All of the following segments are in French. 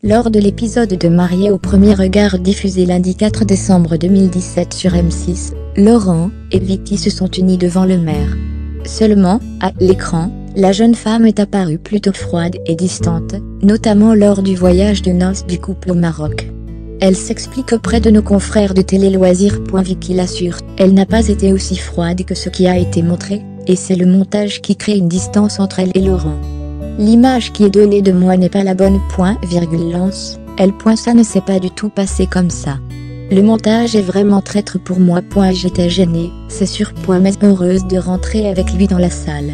Lors de l'épisode de Mariés au premier regard diffusé lundi 4 décembre 2017 sur M6, Laurent et Vicky se sont unis devant le maire. Seulement, à l'écran, la jeune femme est apparue plutôt froide et distante, notamment lors du voyage de noces du couple au Maroc. Elle s'explique auprès de nos confrères de Télé Loisirs. Vicky l'assure, elle n'a pas été aussi froide que ce qui a été montré, et c'est le montage qui crée une distance entre elle et Laurent. L'image qui est donnée de moi n'est pas la bonne. Lance, elle. Ça ne s'est pas du tout passé comme ça. Le montage est vraiment traître pour moi. J'étais gênée, c'est sûr. Mais heureuse de rentrer avec lui dans la salle.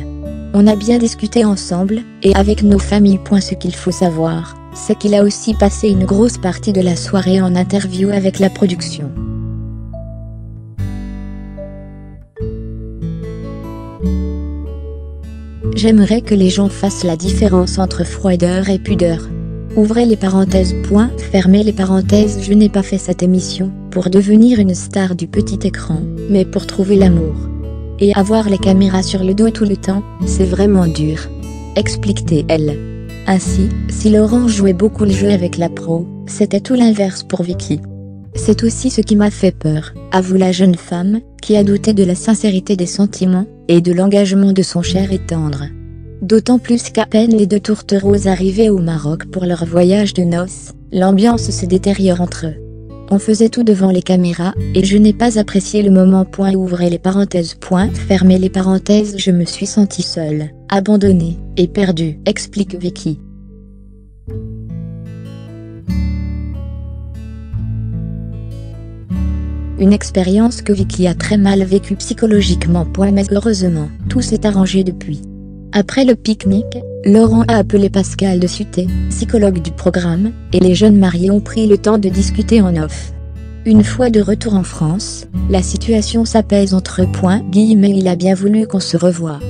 On a bien discuté ensemble, et avec nos familles. Ce qu'il faut savoir, c'est qu'il a aussi passé une grosse partie de la soirée en interview avec la production. J'aimerais que les gens fassent la différence entre froideur et pudeur. Ouvrez les parenthèses. Fermez les parenthèses. Je n'ai pas fait cette émission pour devenir une star du petit écran, mais pour trouver l'amour. Et avoir les caméras sur le dos tout le temps, c'est vraiment dur. Explique-t-elle. Ainsi, si Laurent jouait beaucoup le jeu avec la pro, c'était tout l'inverse pour Vicky. C'est aussi ce qui m'a fait peur, avoue la jeune femme, qui a douté de la sincérité des sentiments, et de l'engagement de son cher et tendre. D'autant plus qu'à peine les deux tourtereaux arrivaient au Maroc pour leur voyage de noces, l'ambiance se détériore entre eux. On faisait tout devant les caméras, et je n'ai pas apprécié le moment. Ouvrez les parenthèses. Fermez les parenthèses. Je me suis sentie seule, abandonnée, et perdue, explique Vicky. Une expérience que Vicky a très mal vécue psychologiquement. Mais heureusement, tout s'est arrangé depuis. Après le pique-nique, Laurent a appelé Pascal de Suté, psychologue du programme, et les jeunes mariés ont pris le temps de discuter en off. Une fois de retour en France, la situation s'apaise entre eux. Il a bien voulu qu'on se revoie.